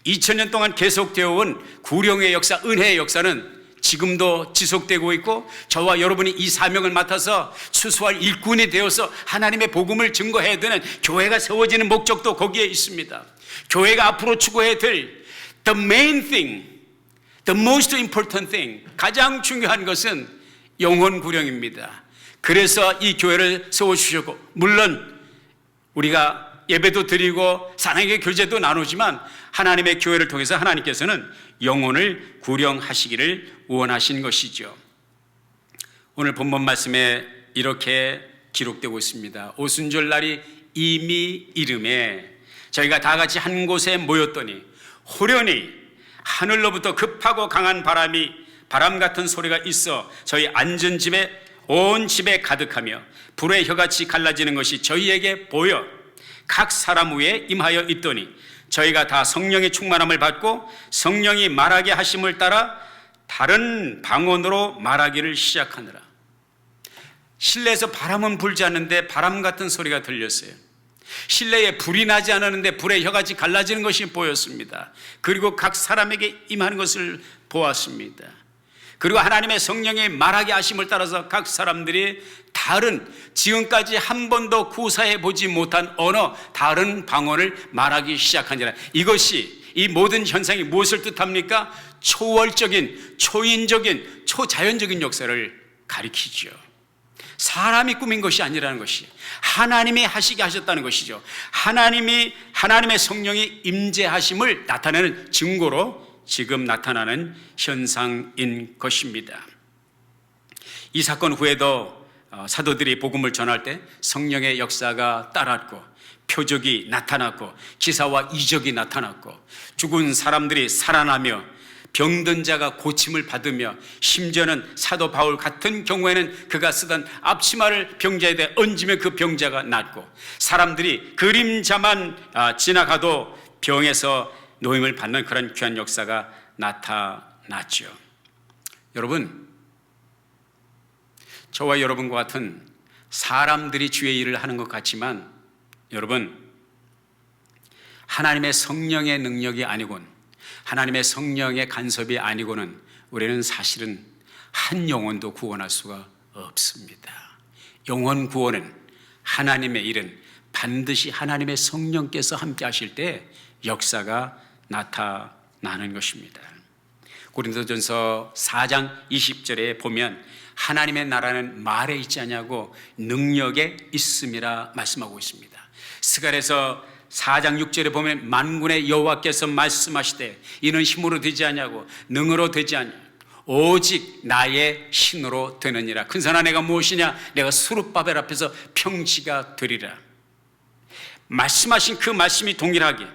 2000년 동안 계속되어 온 구령의 역사, 은혜의 역사는 지금도 지속되고 있고 저와 여러분이 이 사명을 맡아서 추수할 일꾼이 되어서 하나님의 복음을 증거해야 되는 교회가 세워지는 목적도 거기에 있습니다. 교회가 앞으로 추구해야 될 the main thing, the most important thing, 가장 중요한 것은 영혼 구령입니다. 그래서 이 교회를 세워주셨고, 물론 우리가 예배도 드리고 사랑의 교제도 나누지만 하나님의 교회를 통해서 하나님께서는 영혼을 구령하시기를 원하신 것이죠. 오늘 본문 말씀에 이렇게 기록되고 있습니다. 오순절날이 이미 이름에 저희가 다 같이 한 곳에 모였더니 호련히 하늘로부터 급하고 강한 바람 같은 소리가 있어 저희 앉은 집에 온 집에 가득하며 불의 혀같이 갈라지는 것이 저희에게 보여 각 사람 위에 임하여 있더니 저희가 다 성령의 충만함을 받고 성령이 말하게 하심을 따라 다른 방언으로 말하기를 시작하느라. 실내에서 바람은 불지 않는데 바람 같은 소리가 들렸어요. 실내에 불이 나지 않았는데 불의 혀같이 갈라지는 것이 보였습니다. 그리고 각 사람에게 임하는 것을 보았습니다. 그리고 하나님의 성령이 말하게 하심을 따라서 각 사람들이 다른, 지금까지 한 번도 구사해 보지 못한 언어, 다른 방언을 말하기 시작하니라. 이것이, 이 모든 현상이 무엇을 뜻합니까? 초월적인, 초인적인, 초자연적인 역사를 가리키죠. 사람이 꾸민 것이 아니라는 것이 하나님이 하시게 하셨다는 것이죠. 하나님의 성령이 임재하심을 나타내는 증거로 지금 나타나는 현상인 것입니다. 이 사건 후에도 사도들이 복음을 전할 때 성령의 역사가 따랐고 표적이 나타났고 기사와 이적이 나타났고 죽은 사람들이 살아나며 병든 자가 고침을 받으며 심지어는 사도 바울 같은 경우에는 그가 쓰던 앞치마를 병자에게 얹으면 그 병자가 낫고 사람들이 그림자만 지나가도 병에서 노임을 받는 그런 귀한 역사가 나타났죠. 여러분, 저와 여러분과 같은 사람들이 주의 일을 하는 것 같지만 여러분, 하나님의 성령의 능력이 아니곤 하나님의 성령의 간섭이 아니고는 우리는 사실은 한 영혼도 구원할 수가 없습니다. 영혼 구원은 하나님의 일은 반드시 하나님의 성령께서 함께 하실 때 역사가 나타나는 것입니다. 고린도전서 4장 20절에 보면 하나님의 나라는 말에 있지 않냐고 능력에 있음이라 말씀하고 있습니다. 스갈에서 4장 6절에 보면 만군의 여호와께서 말씀하시되 이는 힘으로 되지 않냐고 능으로 되지 않냐 오직 나의 신으로 되느니라. 큰산아 내가 무엇이냐? 내가 수룹바벨 앞에서 평지가 되리라. 말씀하신 그 말씀이 동일하게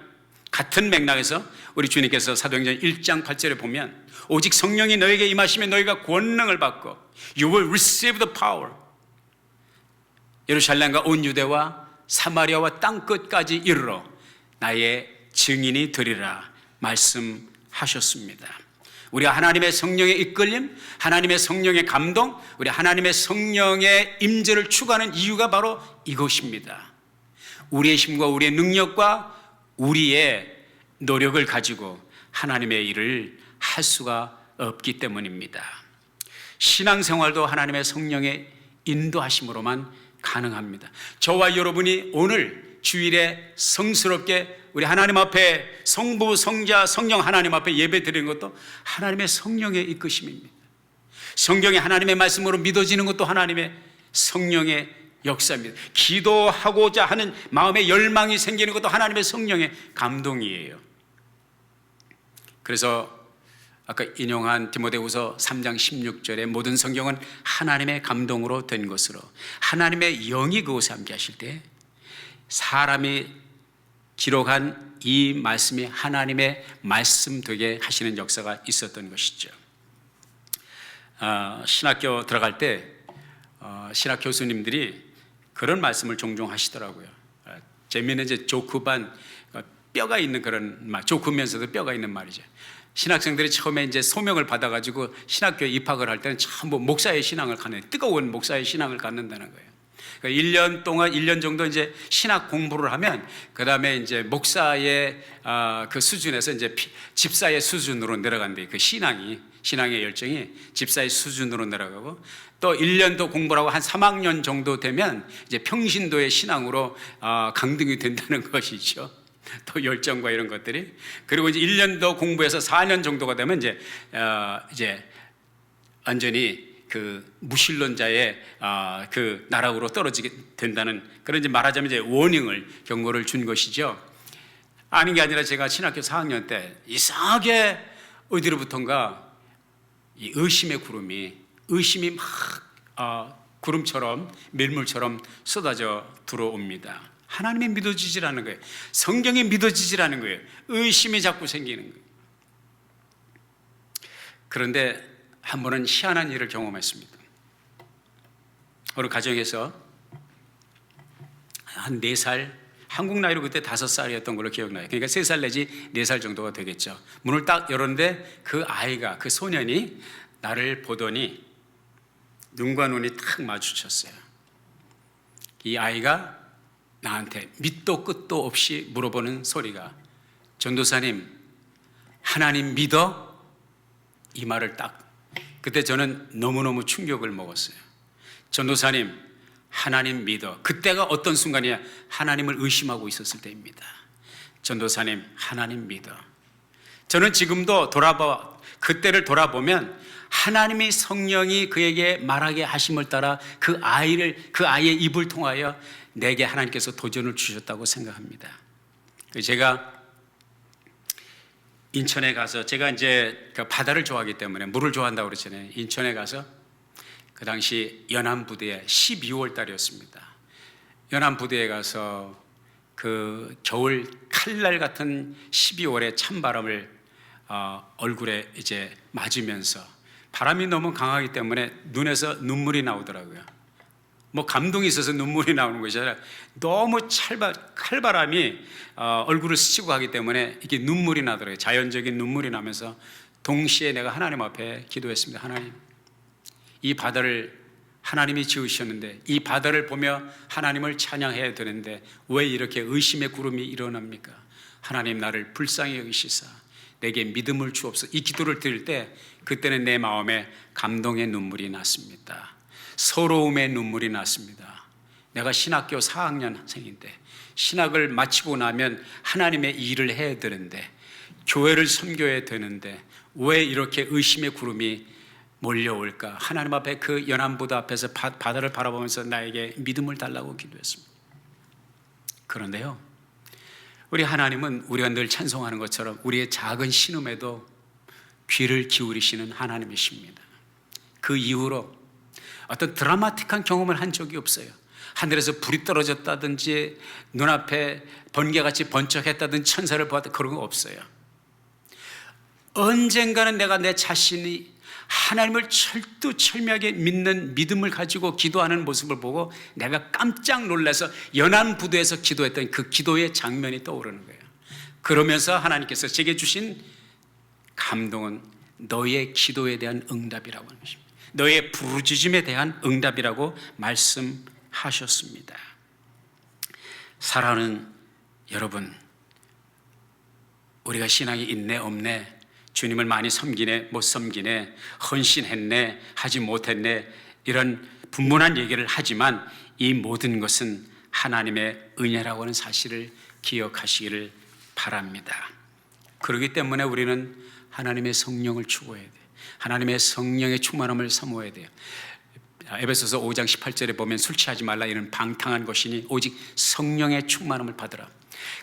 같은 맥락에서 우리 주님께서 사도행전 1장 8절에 보면 오직 성령이 너에게 임하시면 너희가 권능을 받고 You will receive the power. 예루살렘과 온 유대와 사마리아와 땅끝까지 이르러 나의 증인이 되리라 말씀하셨습니다. 우리가 하나님의 성령의 이끌림, 하나님의 성령의 감동, 우리 하나님의 성령의 임재를 추구하는 이유가 바로 이것입니다. 우리의 힘과 우리의 능력과 우리의 노력을 가지고 하나님의 일을 할 수가 없기 때문입니다. 신앙생활도 하나님의 성령의 인도하심으로만 가능합니다. 저와 여러분이 오늘 주일에 성스럽게 우리 하나님 앞에 성부, 성자, 성령 하나님 앞에 예배 드리는 것도 하나님의 성령의 이끄심입니다. 성경이 하나님의 말씀으로 믿어지는 것도 하나님의 성령의 역사입니다. 기도하고자 하는 마음의 열망이 생기는 것도 하나님의 성령의 감동이에요. 그래서 아까 인용한 디모데후서 3장 16절에 모든 성경은 하나님의 감동으로 된 것으로 하나님의 영이 그곳에 함께 하실 때 사람이 기록한 이 말씀이 하나님의 말씀 되게 하시는 역사가 있었던 것이죠. 신학교 들어갈 때 신학 교수님들이 그런 말씀을 종종 하시더라고요. 재미있는 이제 조크반 뼈가 있는 그런 말, 조크면서도 뼈가 있는 말이죠. 신학생들이 처음에 이제 소명을 받아가지고 신학교에 입학을 할 때는 전부 목사의 신앙을 갖는, 뜨거운 목사의 신앙을 갖는다는 거예요. 그러니까 1년 동안 1년 정도 이제 신학 공부를 하면 그 다음에 이제 목사의 그 수준에서 이제 집사의 수준으로 내려간대. 그 신앙의 열정이 집사의 수준으로 내려가고 또 1년 더 공부를 하고 한 3학년 정도 되면 이제 평신도의 신앙으로 강등이 된다는 것이죠. 또 열정과 이런 것들이. 그리고 이제 1년 더 공부해서 4년 정도가 되면 이제 완전히 그 무신론자의 그 나락으로 떨어지게 된다는 그런 이제 말하자면 이제 워닝을 경고를 준 것이죠. 아닌 게 아니라 제가 신학교 4학년 때 이상하게 어디로부턴가 이 의심의 의심이 막 구름처럼 밀물처럼 쏟아져 들어옵니다. 하나님이 믿어지질 않는 거예요. 성경이 믿어지질 않는 거예요. 의심이 자꾸 생기는 거예요. 그런데 한 번은 희한한 일을 경험했습니다. 어느 가정에서 한 4살, 한국 나이로 그때 5살이었던 걸로 기억나요. 그러니까 3살 내지 4살 정도가 되겠죠. 문을 딱 열었는데 그 아이가, 그 소년이 나를 보더니 눈과 눈이 탁 마주쳤어요. 이 아이가 나한테 밑도 끝도 없이 물어보는 소리가, 전도사님, 하나님 믿어? 이 말을 딱. 그때 저는 너무너무 충격을 먹었어요. 전도사님, 하나님 믿어. 그때가 어떤 순간이야? 하나님을 의심하고 있었을 때입니다. 전도사님, 하나님 믿어. 저는 지금도 그때를 돌아보면 하나님의 성령이 그에게 말하게 하심을 따라 그 아이의 입을 통하여 내게 하나님께서 도전을 주셨다고 생각합니다. 제가 인천에 가서, 제가 이제 그 바다를 좋아하기 때문에 물을 좋아한다고 그랬잖아요. 인천에 가서 그 당시 연안부대에 12월 달이었습니다. 연안부대에 가서 그 겨울 칼날 같은 12월의 찬바람을 얼굴에 이제 맞으면서 바람이 너무 강하기 때문에 눈에서 눈물이 나오더라고요. 뭐 감동이 있어서 눈물이 나오는 것이 아니라 너무 칼바람이 얼굴을 스치고 가기 때문에 이게 눈물이 나더라고요. 자연적인 눈물이 나면서 동시에 내가 하나님 앞에 기도했습니다. 하나님, 이 바다를 하나님이 지으셨는데 이 바다를 보며 하나님을 찬양해야 되는데 왜 이렇게 의심의 구름이 일어납니까? 하나님, 나를 불쌍히 여기시사 내게 믿음을 주옵소서. 이 기도를 드릴 때 그때는 내 마음에 감동의 눈물이 났습니다. 서러움의 눈물이 났습니다. 내가 신학교 4학년 학생인데 신학을 마치고 나면 하나님의 일을 해야 되는데 교회를 섬겨야 되는데 왜 이렇게 의심의 구름이 몰려올까? 하나님 앞에 그 연안부대 앞에서 바다를 바라보면서 나에게 믿음을 달라고 기도했습니다. 그런데요, 우리 하나님은 우리가 늘 찬송하는 것처럼 우리의 작은 신음에도 귀를 기울이시는 하나님이십니다. 그 이후로 어떤 드라마틱한 경험을 한 적이 없어요. 하늘에서 불이 떨어졌다든지 눈앞에 번개같이 번쩍했다든지 천사를 보았다, 그런 거 없어요. 언젠가는 내가 내 자신이 하나님을 철두철미하게 믿는 믿음을 가지고 기도하는 모습을 보고 내가 깜짝 놀라서 연안부두에서 기도했던 그 기도의 장면이 떠오르는 거예요. 그러면서 하나님께서 제게 주신 감동은 너의 기도에 대한 응답이라고 하는 것입니다. 너의 부르짖음에 대한 응답이라고 말씀하셨습니다. 사랑하는 여러분, 우리가 신앙이 있네 없네, 주님을 많이 섬기네 못 섬기네, 헌신했네 하지 못했네, 이런 분분한 얘기를 하지만 이 모든 것은 하나님의 은혜라고 하는 사실을 기억하시기를 바랍니다. 그렇기 때문에 우리는 하나님의 성령을 추구해야 돼요. 하나님의 성령의 충만함을 사모해야 돼요. 에베소서 5장 18절에 보면 술 취하지 말라, 이는 방탕한 것이니 오직 성령의 충만함을 받으라.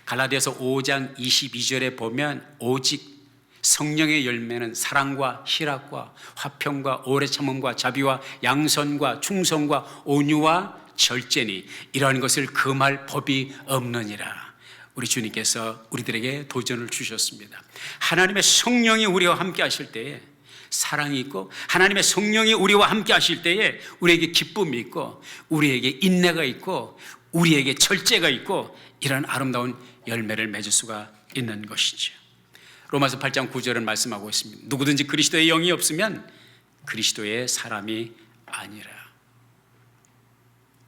갈라디아서 5장 22절에 보면 오직 성령의 열매는 사랑과 희락과 화평과 오래 참음과 자비와 양선과 충성과 온유와 절제니 이러한 것을 금할 법이 없느니라. 우리 주님께서 우리들에게 도전을 주셨습니다. 하나님의 성령이 우리와 함께 하실 때에 사랑이 있고, 하나님의 성령이 우리와 함께 하실 때에 우리에게 기쁨이 있고, 우리에게 인내가 있고, 우리에게 절제가 있고, 이런 아름다운 열매를 맺을 수가 있는 것이죠. 로마서 8장 9절은 말씀하고 있습니다. 누구든지 그리스도의 영이 없으면 그리스도의 사람이 아니라.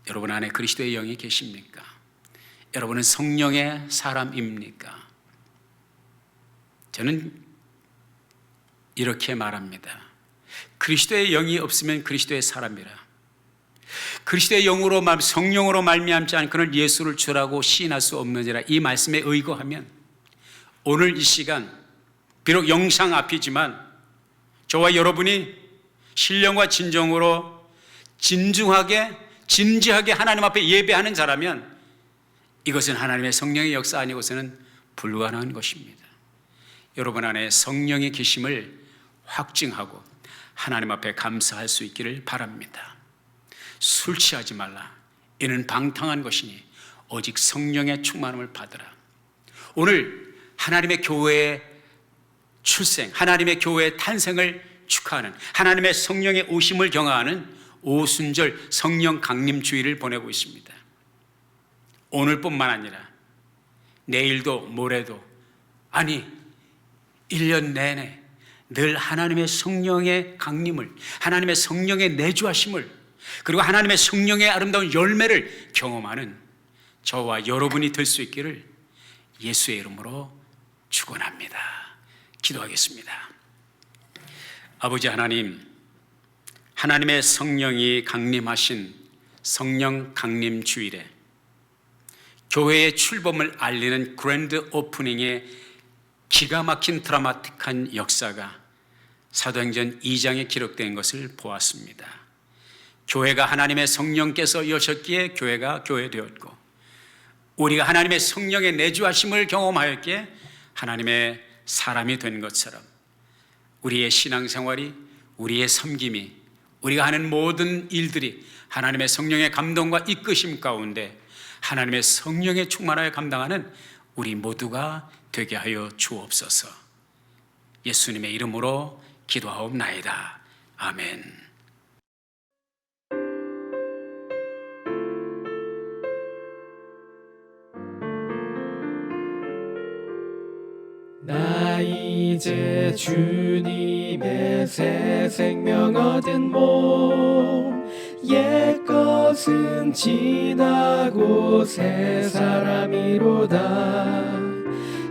여러분 안에 그리스도의 영이 계십니까? 여러분은 성령의 사람입니까? 저는 이렇게 말합니다. 그리스도의 영이 없으면 그리스도의 사람이라. 그리스도의 영으로 성령으로 말미암지 않고는 예수를 주라고 시인할 수 없느니라. 이 말씀에 의거하면 오늘 이 시간 비록 영상 앞이지만 저와 여러분이 신령과 진정으로 진중하게 진지하게 하나님 앞에 예배하는 자라면 이것은 하나님의 성령의 역사 아니고서는 불가능한 것입니다. 여러분 안에 성령의 계심을 확증하고 하나님 앞에 감사할 수 있기를 바랍니다. 술 취하지 말라. 이는 방탕한 것이니 오직 성령의 충만함을 받으라. 오늘 하나님의 교회의 출생, 하나님의 교회의 탄생을 축하하는, 하나님의 성령의 오심을 경화하는 오순절 성령 강림 주일을 보내고 있습니다. 오늘뿐만 아니라 내일도 모레도, 아니 1년 내내 늘 하나님의 성령의 강림을, 하나님의 성령의 내주하심을, 그리고 하나님의 성령의 아름다운 열매를 경험하는 저와 여러분이 될 수 있기를 예수의 이름으로 축원합니다. 기도하겠습니다. 아버지 하나님, 하나님의 성령이 강림하신 성령 강림 주일에 교회의 출범을 알리는 그랜드 오프닝의 기가 막힌 드라마틱한 역사가 사도행전 2장에 기록된 것을 보았습니다. 교회가 하나님의 성령께서 여셨기에 교회가 교회되었고, 우리가 하나님의 성령의 내주하심을 경험하였기에 하나님의 사람이 된 것처럼 우리의 신앙생활이, 우리의 섬김이, 우리가 하는 모든 일들이 하나님의 성령의 감동과 이끄심 가운데 하나님의 성령의 충만하여 감당하는 우리 모두가 되게 하여 주옵소서. 예수님의 이름으로 기도하옵나이다. 아멘. 나 이제 주님의 새 생명 얻은 몸, 옛것은 지나고 새 사람이로다.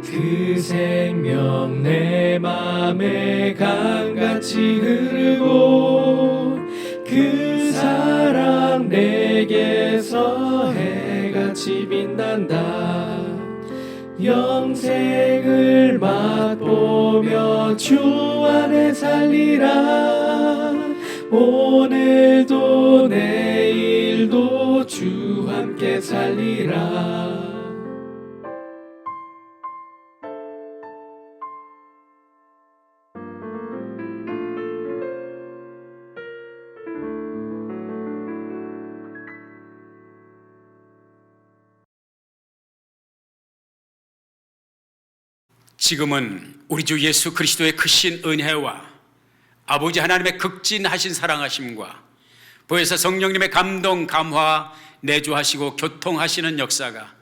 그 생명 내 맘에 강같이 흐르고, 그 사랑 내게서 해같이 빛난다. 영생을 맛보며 주 안에 살리라. 오늘도 내일도 주 함께 살리라. 지금은 우리 주 예수 그리스도의 크신 은혜와 아버지 하나님의 극진하신 사랑하심과 보혜사 성령님의 감동, 감화, 내주하시고 교통하시는 역사가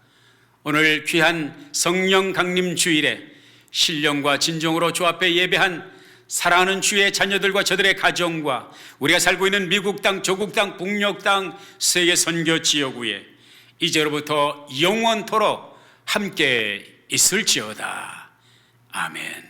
오늘 귀한 성령 강림 주일에 신령과 진정으로 주 앞에 예배한 사랑하는 주의 자녀들과 저들의 가정과 우리가 살고 있는 미국 땅, 조국 땅, 북녘 땅, 세계 선교 지역구에 이제로부터 영원토록 함께 있을지어다. 아멘.